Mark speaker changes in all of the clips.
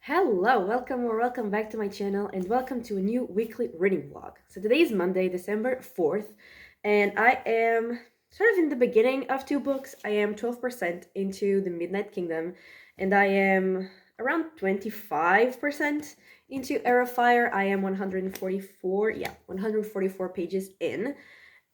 Speaker 1: Hello, welcome or welcome back to my channel and welcome to a new weekly reading vlog. So today is Monday, December 4th, and I am sort of in the beginning of two books. I am 12% into The Midnight Kingdom and I am around 25% into Heir of Fire. I am 144 pages in.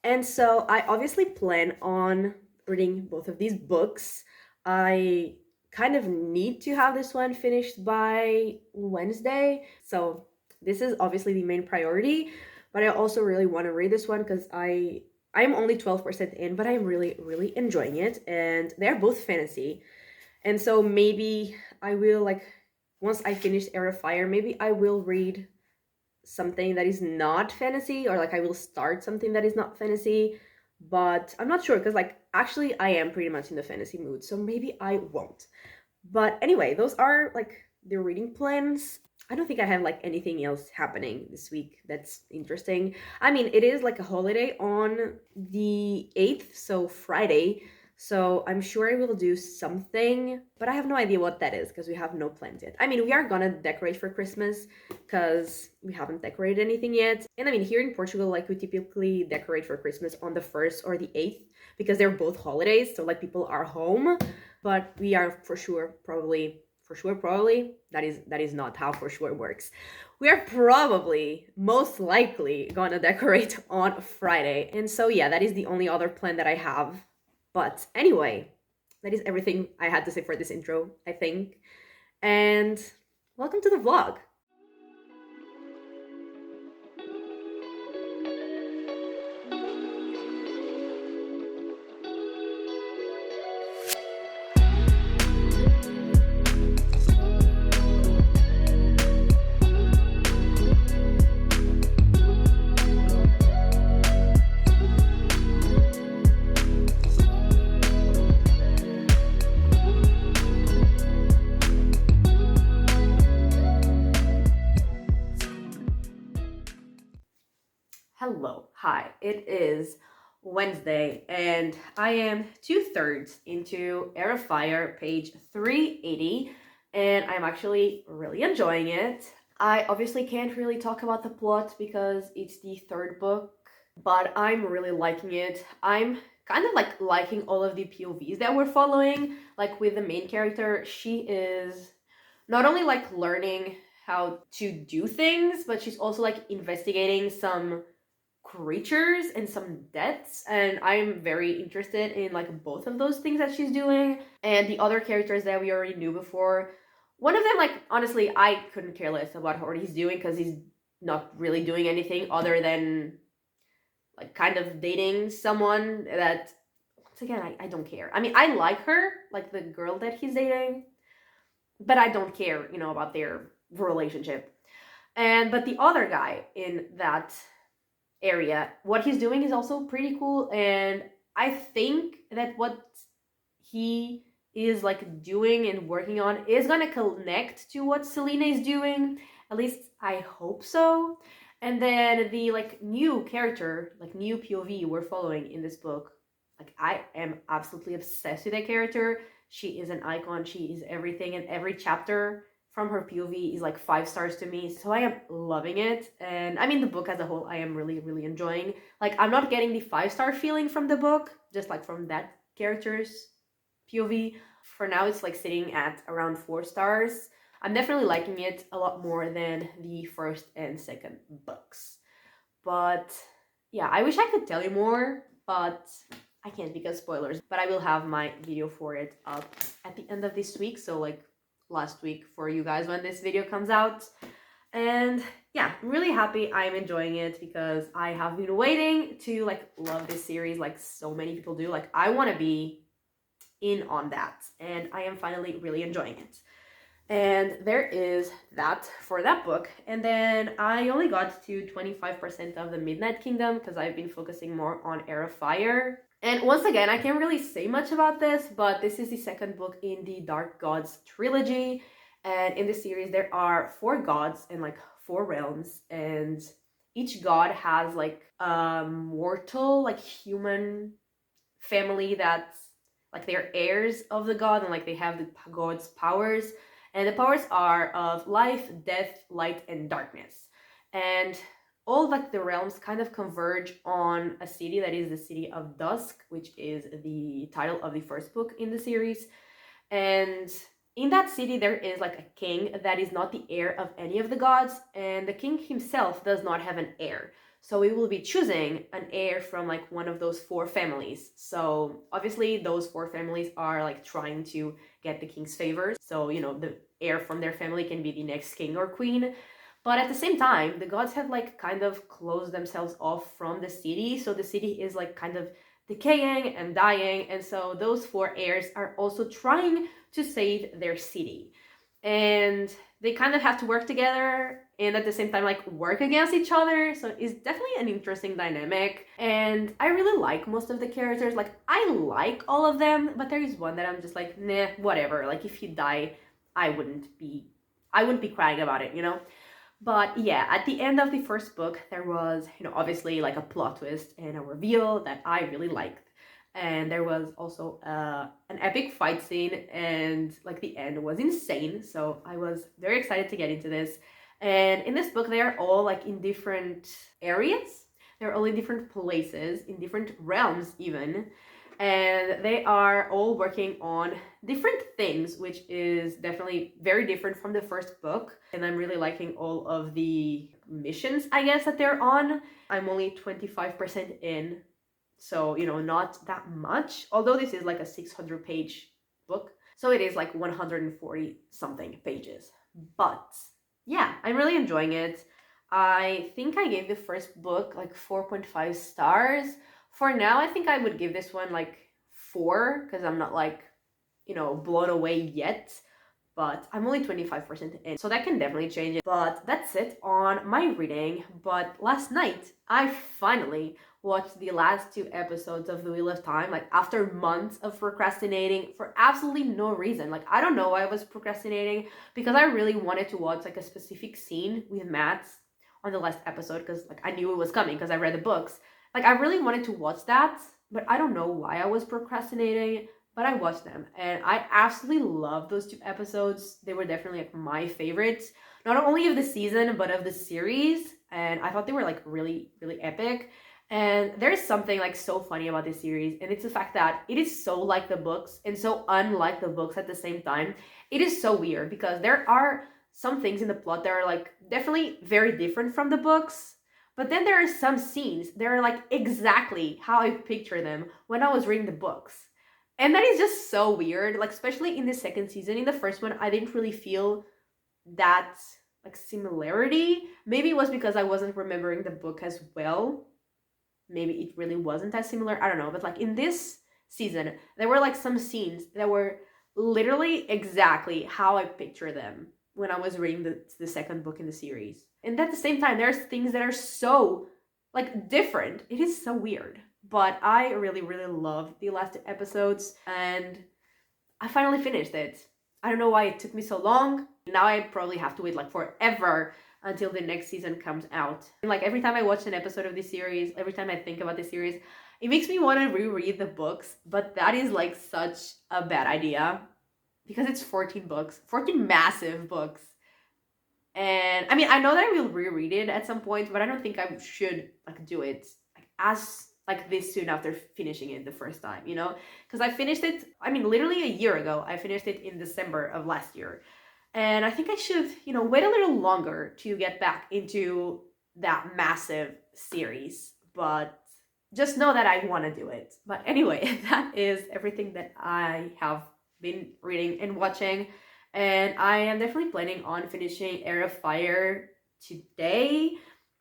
Speaker 1: And so I obviously plan on reading both of these books. I kind of need to have this one finished by Wednesday. So this is obviously the main priority, but I also really want to read this one because I'm only 12% in, but I'm really enjoying it, and they're both fantasy. And so maybe I will, like, once I finish Heir of Fire, maybe I will read something that is not fantasy, or like I will start something that is not fantasy, but I'm not sure because, like, actually I am pretty much in the fantasy mood, so maybe I won't. But anyway, those are like the reading plans. I don't think I have like anything else happening this week that's interesting. I mean, it is like a holiday on the 8th, so Friday. So I'm sure I will do something, but I have no idea what that is because we have no plans yet. I mean, we are gonna decorate for Christmas because we haven't decorated anything yet. And I mean, here in Portugal, like, we typically decorate for Christmas on the 1st or the 8th because they're both holidays, so like people are home. But we are probably that is not how for sure works. We are probably most likely gonna decorate on Friday. And so yeah, that is the only other plan that I have. But anyway, that is everything I had to say for this intro, I think. And welcome to the vlog. Hello, hi. It is Wednesday, and I am 2/3 into Heir of Fire, page 380, and I'm actually really enjoying it. I obviously can't really talk about the plot because it's the third book, but I'm really liking it. I'm kind of like liking all of the POVs that we're following. Like, with the main character, she is not only like learning how to do things, but she's also like investigating some creatures and some deaths, and I'm very interested in like both of those things that she's doing. And the other characters that we already knew before, one of them, like, honestly, I couldn't care less about what he's doing because he's not really doing anything other than like kind of dating someone that, once again, I don't care. I mean, I like her, like the girl that he's dating, but I don't care, about their relationship. But the other guy in that area, what he's doing is also pretty cool, and I think that what he is like doing and working on is gonna connect to what Selena is doing. At least I hope so. And then the like new character, like new POV we're following in this book, like, I am absolutely obsessed with that character. She is an icon. She is everything, and every chapter from her POV is like 5 stars to me. So I am loving it. And I mean, the book as a whole, I am really enjoying. Like, I'm not getting the 5-star feeling from the book, just like from that character's POV. For now, it's like sitting at around 4 stars. I'm definitely liking it a lot more than the first and second books. But yeah, I wish I could tell you more, but I can't because spoilers. But I will have my video for it up at the end of this week, so like last week for you guys when this video comes out. And yeah, I'm really happy. I'm enjoying it because I have been waiting to like love this series like so many people do. Like, I want to be in on that, and I am finally really enjoying it. And there is that for that book. And then I only got to 25% of The Midnight Kingdom because I've been focusing more on Heir of Fire. And once again, I can't really say much about this, but this is the second book in the Dark Gods trilogy. And in this series, there are 4 gods and like 4 realms, and each god has like a mortal, like human family that's like they're heirs of the god, and like they have the god's powers. And the powers are of life, death, light, and darkness. And all like the realms kind of converge on a city that is the city of Dusk, which is the title of the first book in the series. And in that city, there is like a king that is not the heir of any of the gods, and the king himself does not have an heir. So we will be choosing an heir from like one of those four families. So obviously, those four families are like trying to get the king's favor. So, you know, the heir from their family can be the next king or queen. But at the same time, the gods have like kind of closed themselves off from the city. So the city is like kind of decaying and dying. And so those four heirs are also trying to save their city. And they kind of have to work together and at the same time like work against each other. So it's definitely an interesting dynamic. And I really like most of the characters. Like I like all of them, but there is one that I'm just like, nah, whatever. Like if he died, I wouldn't be crying about it, you know? But yeah, at the end of the first book, there was, you know, obviously like a plot twist and a reveal that I really liked. And there was also an epic fight scene, and like the end was insane. So I was very excited to get into this. And in this book, they are all like in different areas. They're all in different places, in different realms, even. And they are all working on different things, which is definitely very different from the first book. And I'm really liking all of the missions, I guess, that they're on. I'm only 25% in, so, you know, not that much. Although this is like a 600-page book, so it is like 140 something pages. But yeah, I'm really enjoying it. I think I gave the first book like 4.5 stars. For now, I think I would give this one like 4 because I'm not like, you know, blown away yet. But I'm only 25% in, so that can definitely change it. But that's it on my reading. But last night, I finally watched the last 2 episodes of The Wheel of Time, like after months of procrastinating for absolutely no reason. Like, I don't know why I was procrastinating, because I really wanted to watch like a specific scene with Matt on the last episode, because like I knew it was coming because I read the books. Like, I really wanted to watch that, but I don't know why I was procrastinating. But I watched them and I absolutely loved those 2 episodes. They were definitely like my favorites, not only of the season, but of the series. And I thought they were like really, really epic. And there's something like so funny about this series, and it's the fact that it is so like the books and so unlike the books at the same time. It is so weird because there are some things in the plot that are like definitely very different from the books. But then there are some scenes that are like exactly how I picture them when I was reading the books. And that is just so weird, like especially in the second season. In the first one, I didn't really feel that like similarity. Maybe it was because I wasn't remembering the book as well. Maybe it really wasn't as similar. I don't know. But like in this season, there were like some scenes that were literally exactly how I picture them when I was reading the second book in the series. And at the same time, there's things that are so like different. It is so weird. But I really, really loved the last 2 episodes, and I finally finished it. I don't know why it took me so long. Now I probably have to wait like forever until the next season comes out. And like every time I watch an episode of this series, every time I think about this series, it makes me want to reread the books, but that is like such a bad idea because it's 14 books, 14 massive books. And I mean, I know that I will reread it at some point, but I don't think I should like do it like as like this soon after finishing it the first time, you know? Because I finished it, I mean, literally a year ago. I finished it in December of last year. And I think I should, you know, wait a little longer to get back into that massive series. But just know that I want to do it. But anyway, that is everything that I have been reading and watching. And I am definitely planning on finishing Heir of Fire today.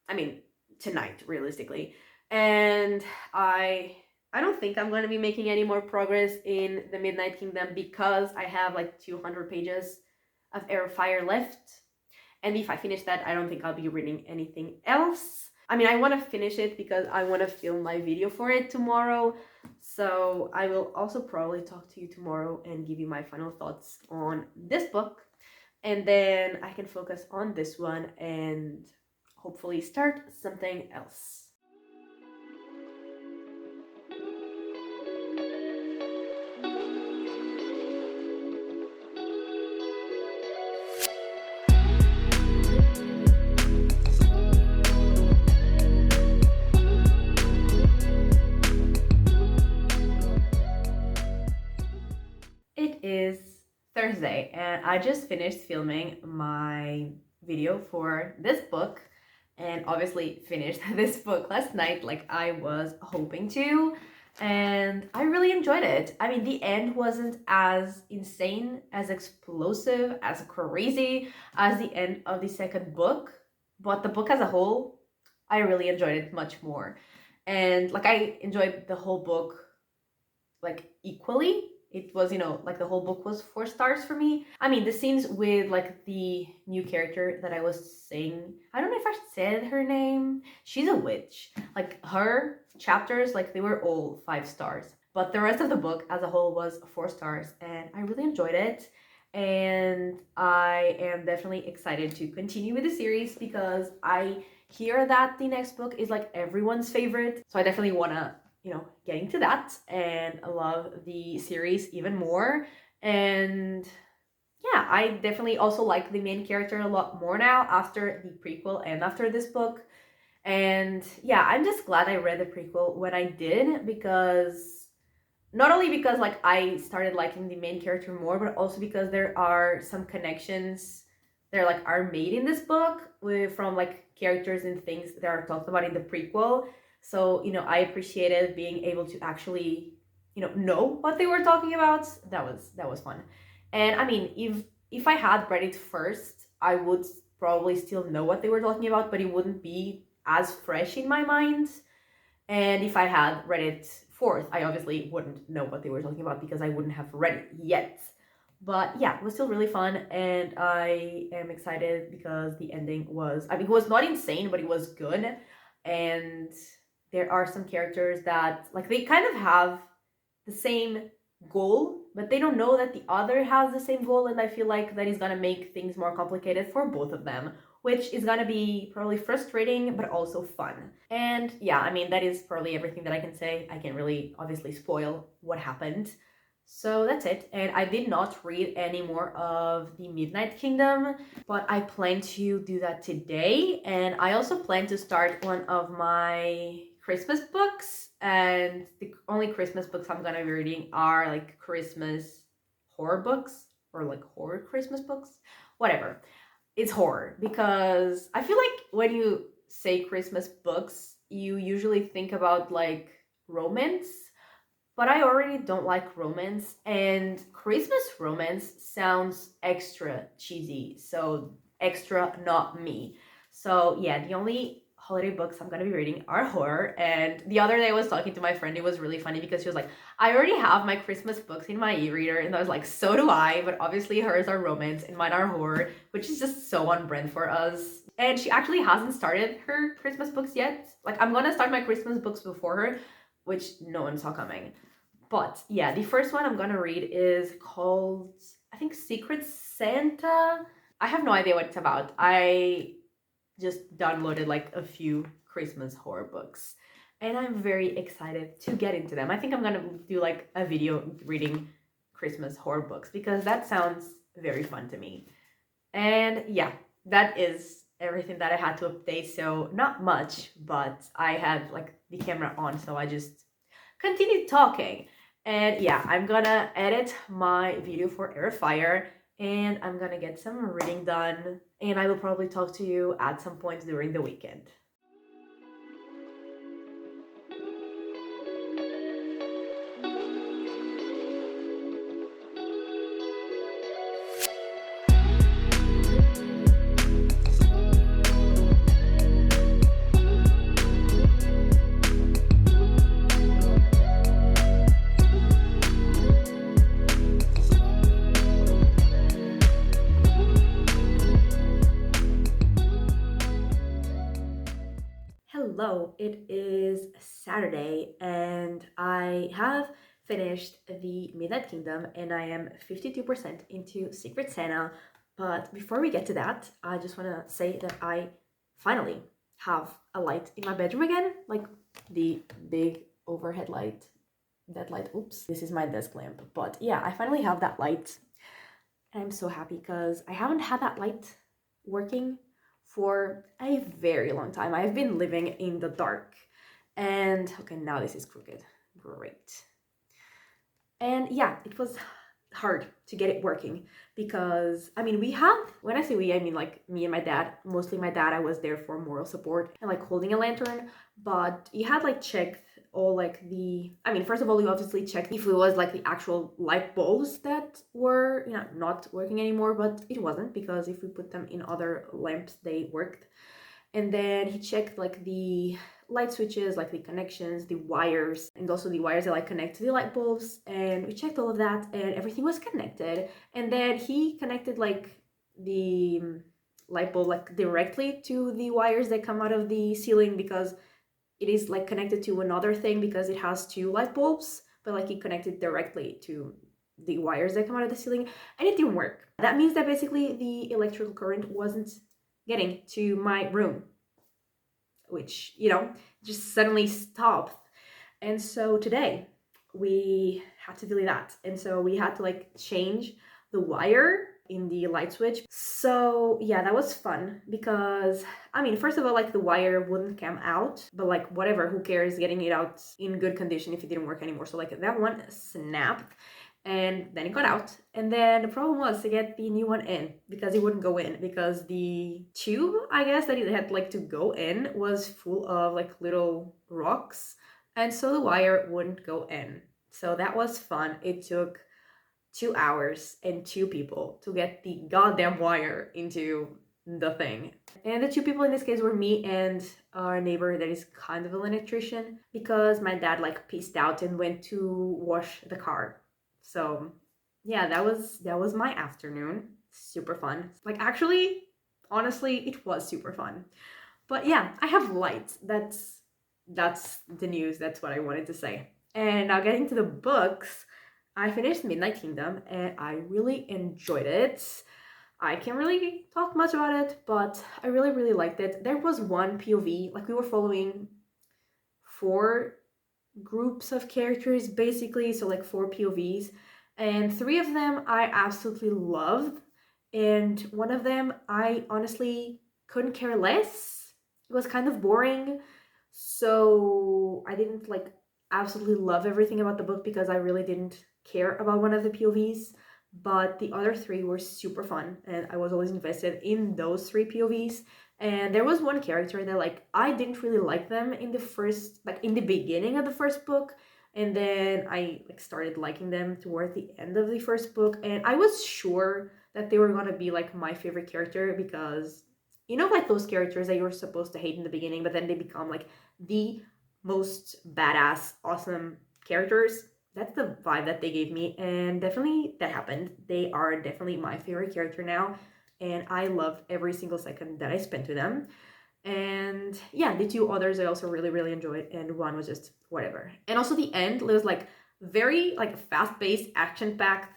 Speaker 1: I mean, tonight, realistically. And I don't think I'm going to be making any more progress in the Midnight Kingdom because I have like 200 pages of Heir of Fire left. And if I finish that, I don't think I'll be reading anything else. I mean, I want to finish it because I want to film my video for it tomorrow. So I will also probably talk to you tomorrow and give you my final thoughts on this book. And then I can focus on this one and hopefully start something else. Thursday, and I just finished filming my video for this book, and obviously finished this book last night like I was hoping to, and I really enjoyed it. I mean, the end wasn't as insane, as explosive, as crazy as the end of the second book, but the book as a whole, I really enjoyed it much more. And like I enjoyed the whole book like equally. It was, like the whole book was 4 stars for me. I mean, the scenes with like the new character that I was saying, I don't know if I said her name. She's a witch. Like her chapters, like they were all 5 stars. But the rest of the book as a whole was 4 stars, and I really enjoyed it. And I am definitely excited to continue with the series because I hear that the next book is like everyone's favorite. So I definitely want to get into that, and I love the series even more. And yeah, I definitely also like the main character a lot more now after the prequel and after this book. And yeah, I'm just glad I read the prequel when I did, because not only because like I started liking the main character more, but also because there are some connections that like are made in this book from like characters and things that are talked about in the prequel. So, I appreciated being able to actually, know what they were talking about. That was fun. And I mean, if I had read it first, I would probably still know what they were talking about, but it wouldn't be as fresh in my mind. And if I had read it fourth, I obviously wouldn't know what they were talking about because I wouldn't have read it yet. But yeah, it was still really fun, and I am excited because the ending was, I mean, it was not insane, but it was good. And there are some characters that like they kind of have the same goal, but they don't know that the other has the same goal, and I feel like that is gonna make things more complicated for both of them, which is gonna be probably frustrating but also fun. And yeah, I mean, that is probably everything that I can say. I can't really obviously spoil what happened. So that's it. And I did not read any more of the Midnight Kingdom, but I plan to do that today. And I also plan to start one of my Christmas books. And the only Christmas books I'm gonna be reading are like Christmas horror books, or like horror Christmas books, whatever. It's horror, because I feel like when you say Christmas books, you usually think about like romance, but I already don't like romance, and Christmas romance sounds extra cheesy, so extra not me. So yeah, the only holiday books I'm gonna be reading are horror. And the other day I was talking to my friend, it was really funny because she was like, I already have my Christmas books in my e-reader, and I was like, so do I, but obviously hers are romance and mine are horror, which is just so on brand for us. And she actually hasn't started her Christmas books yet. Like, I'm gonna start my Christmas books before her, which no one saw coming. But yeah, the first one I'm gonna read is called, I think, Secret Santa. I have no idea what it's about. I just downloaded like a few Christmas horror books, and I'm very excited to get into them. I think I'm gonna do like a video reading Christmas horror books because that sounds very fun to me. And yeah, that is everything that I had to update. So not much, but I had like the camera on, so I just continued talking. And yeah, I'm gonna edit my video for Airfire, and I'm gonna get some reading done, and I will probably talk to you at some point during the weekend. Hello, it is Saturday, and I have finished the Midnight Kingdom, and I am 52% into Secret Santa. But before we get to that, I just want to say that I finally have a light in my bedroom again, like the big overhead light. That light, oops, this is my desk lamp. But yeah, I finally have that light, and I'm so happy because I haven't had that light working for a very long time. I've been living in the dark. And okay, now this is crooked. Great. And yeah, it was hard to get it working because I mean we have, when I say we, I mean like me and my dad, mostly my dad. I was there for moral support and like holding a lantern, but you had like checked all like the, I mean first of all you obviously checked if it was like the actual light bulbs that were, you know, not working anymore, but it wasn't, because if we put them in other lamps they worked. And then he checked like the light switches, like the connections, the wires, and also the wires that like connect to the light bulbs. And we checked all of that and everything was connected. And then he connected like the light bulb like directly to the wires that come out of the ceiling, because it is like connected to another thing because it has two light bulbs, but like he connected directly to the wires that come out of the ceiling, and it didn't work. That means that basically the electrical current wasn't getting to my room, which, you know, just suddenly stopped. And so today we had to delete that. And so we had to like change the wire in the light switch. So yeah, that was fun because, I mean, first of all, like the wire wouldn't come out, but like whatever, who cares, getting it out in good condition if it didn't work anymore. So like that one snapped and then it got out. And then the problem was to get the new one in because it wouldn't go in, because the tube, I guess, that it had like to go in was full of like little rocks, and so the wire wouldn't go in. So that was fun. It took 2 hours and two people to get the goddamn wire into the thing. And the two people in this case were me and our neighbor that is kind of an electrician, because my dad like peaced out and went to wash the car. So yeah, that was my afternoon. Super fun. Like actually, honestly, it was super fun. But yeah, I have lights. That's the news. That's what I wanted to say. And now getting to the books, I finished Midnight Kingdom and I really enjoyed it. I can't really talk much about it, but I really, really liked it. There was one POV, like we were following 4 groups of characters basically, so like 4 POVs, and 3 of them I absolutely loved, and one of them I honestly couldn't care less. It was kind of boring, so I didn't like absolutely love everything about the book because I really didn't care about one of the POVs, but the other 3 were super fun and I was always invested in those 3 POVs. And there was one character that like I didn't really like them in the first, like in the beginning of the first book, and then I like started liking them toward the end of the first book, and I was sure that they were gonna be like my favorite character, because you know, like those characters that you're supposed to hate in the beginning but then they become like the most badass awesome characters. That's the vibe that they gave me, and definitely that happened. They are definitely my favorite character now, and I loved every single second that I spent with them. And yeah, the 2 others I also really, really enjoyed, and one was just whatever. And also the end, it was like very like fast-paced, action-packed,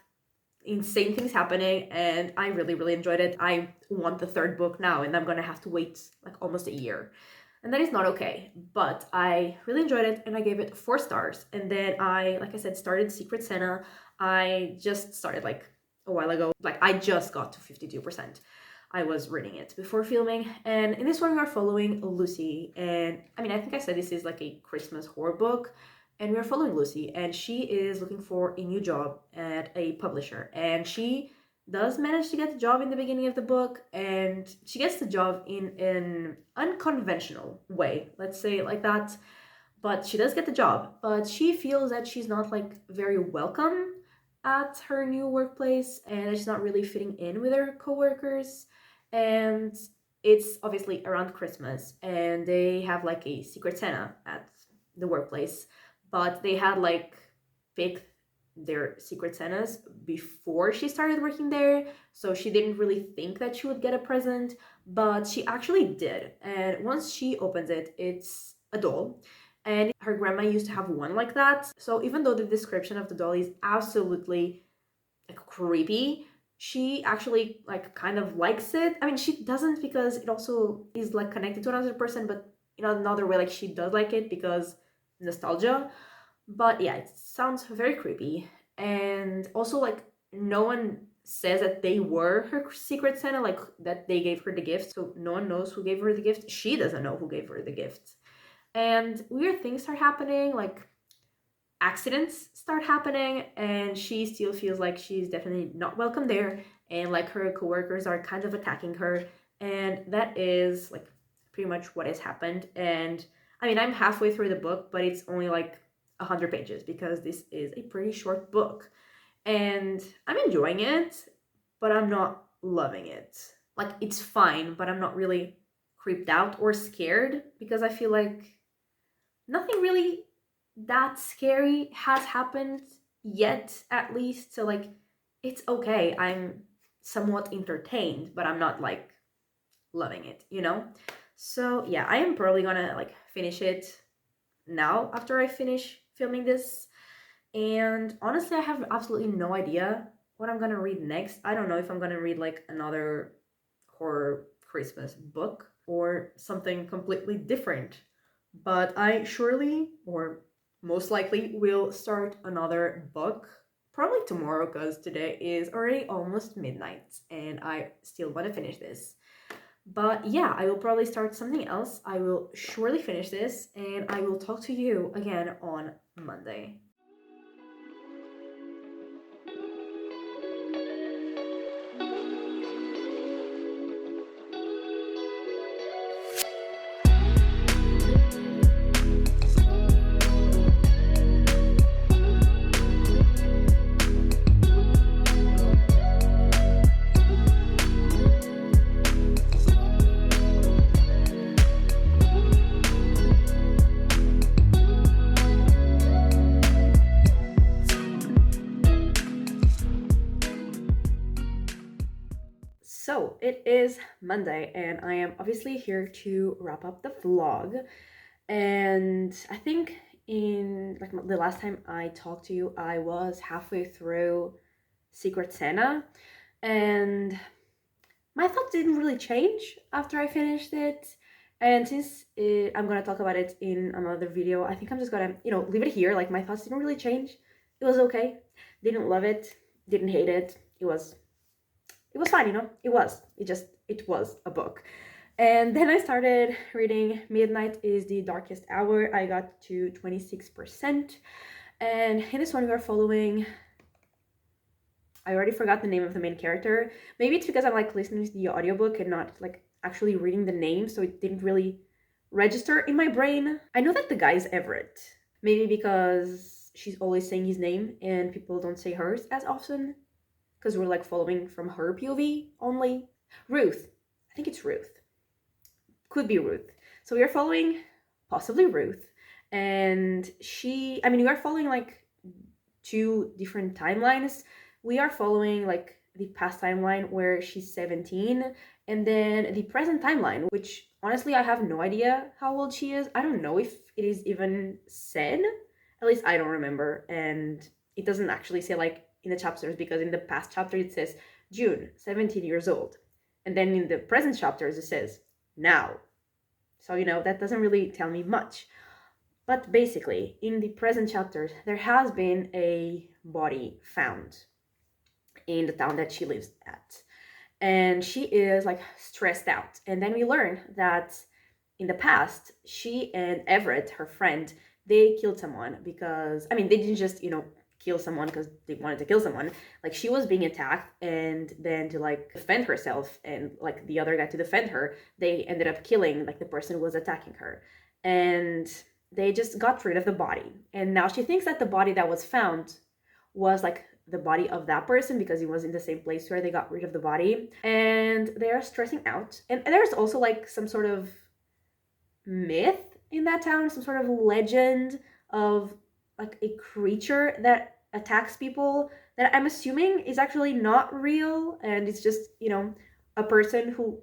Speaker 1: insane things happening, and I really, really enjoyed it. I want the 3rd book now, and I'm gonna have to wait like almost a year. And that is not okay, but I really enjoyed it and I gave it 4 stars. And then I, like I said, started Secret Santa. I just started like a while ago. Like I just got to 52%. I was reading it before filming. And in this one we are following Lucy. And I mean, I think I said this is like a Christmas horror book. And we are following Lucy, and she is looking for a new job at a publisher. And she does manage to get the job in the beginning of the book, and she gets the job in an unconventional way, let's say it like that. But she does get the job, but she feels that she's not like very welcome at her new workplace, and that she's not really fitting in with her coworkers. And it's obviously around Christmas, and they have like a Secret Santa at the workplace, but they had like picked their Secret Santas before she started working there, so she didn't really think that she would get a present, but she actually did. And once she opens it, it's a doll, and her grandma used to have one like that. So even though the description of the doll is absolutely like creepy, she actually like kind of likes it. I mean, she doesn't, because it also is like connected to another person, but in another way, like she does like it because nostalgia. But yeah, it sounds very creepy. And also like no one says that they were her Secret Santa, like that they gave her the gift, so no one knows who gave her the gift. She doesn't know who gave her the gift. And weird things are happening, like accidents start happening, and she still feels like she's definitely not welcome there, and like her coworkers are kind of attacking her, and that is like pretty much what has happened. And I mean, I'm halfway through the book, but it's only like 100 pages because this is a pretty short book, and I'm enjoying it, but I'm not loving it. Like, it's fine, but I'm not really creeped out or scared because I feel like nothing really that scary has happened yet, at least. So, like, it's okay. I'm somewhat entertained, but I'm not like loving it, you know? So, yeah, I am probably gonna like finish it now after I finish filming this. And honestly, I have absolutely no idea what I'm gonna read next. I don't know if I'm gonna read like another horror Christmas book or something completely different. But I surely, or most likely, will start another book probably tomorrow because today is already almost midnight and I still want to finish this. But yeah, I will probably start something else. I will surely finish this and I will talk to you again on Monday. So it is Monday, and I am obviously here to wrap up the vlog. And I think in like the last time I talked to you, I was halfway through Secret Santa, and my thoughts didn't really change after I finished it. And since I'm gonna talk about it in another video, I think I'm just gonna, leave it here. Like, my thoughts didn't really change. It was okay. Didn't love it. Didn't hate it. It was fine, it was a book. And then I started reading Midnight is the Darkest Hour. I got to 26%. And in this one, we are following, I already forgot the name of the main character. Maybe it's because I'm like listening to the audiobook and not like actually reading the name, so it didn't really register in my brain. I know that the guy is Everett. Maybe because she's always saying his name and people don't say hers as often, because we're like following from her POV only. Ruth. I think it's Ruth. Could be Ruth. So we are following possibly Ruth. And we are following like two different timelines. We are following like the past timeline where she's 17, and then the present timeline, which honestly I have no idea how old she is. I don't know if it is even said. At least I don't remember. And it doesn't actually say like in the chapters, because in the past chapter it says June, 17 years old. And then in the present chapters it says now. So, that doesn't really tell me much. But basically, in the present chapters, there has been a body found in the town that she lives at. And she is like stressed out. And then we learn that in the past, she and Everett, her friend, they killed someone because, they didn't just, kill someone because they wanted to kill someone. Like, she was being attacked, and then to like defend herself and like the other guy to defend her, they ended up killing like the person who was attacking her. And they just got rid of the body. And now she thinks that the body that was found was like the body of that person because it was in the same place where they got rid of the body. And they are stressing out. And there's also like some sort of myth in that town, some sort of legend of like a creature that attacks people that I'm assuming is actually not real, and it's just, a person who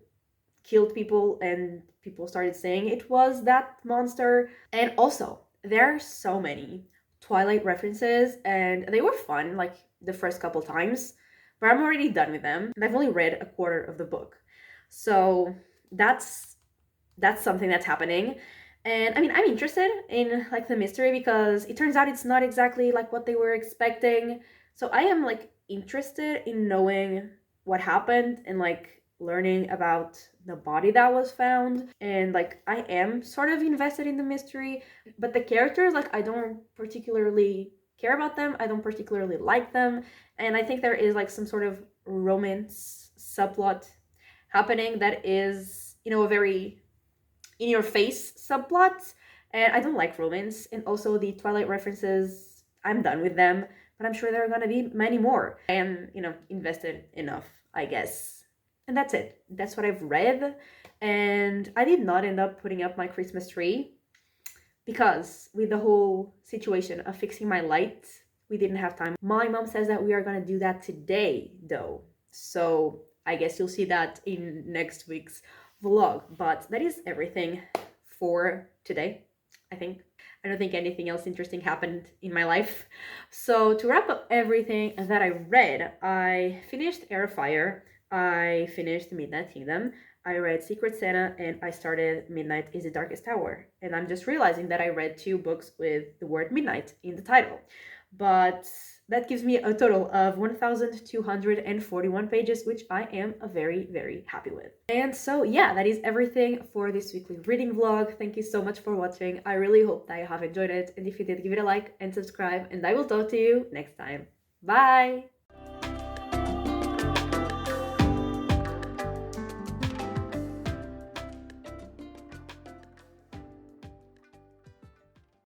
Speaker 1: killed people and people started saying it was that monster. And also, there are so many Twilight references, and they were fun like the first couple times, but I'm already done with them and I've only read a quarter of the book. So that's something that's happening. And I'm interested in like the mystery because it turns out it's not exactly like what they were expecting. So I am like interested in knowing what happened and like learning about the body that was found. And like, I am sort of invested in the mystery, but the characters, like, I don't particularly care about them. I don't particularly like them. And I think there is like some sort of romance subplot happening that is, you know, a very in your face subplot. And I don't like romance. And also the Twilight references, I'm done with them, but I'm sure there are going to be many more. I am, you know, invested enough, I guess. And that's it. That's what I've read. And I did not end up putting up my Christmas tree because with the whole situation of fixing my light, we didn't have time. My mom says that we are going to do that today, though. So I guess you'll see that in next week's vlog. But that is everything for today, I think. I don't think anything else interesting happened in my life. So to wrap up everything that I read, I finished Heir of Fire, I finished Midnight Kingdom, I read Secret Santa, and I started Midnight is the Darkest Hour. And I'm just realizing that I read 2 books with the word midnight in the title. But that gives me a total of 1,241 pages, which I am very, very happy with. And so yeah, that is everything for this weekly reading vlog. Thank you so much for watching. I really hope that you have enjoyed it. And if you did, give it a like and subscribe, and I will talk to you next time. Bye!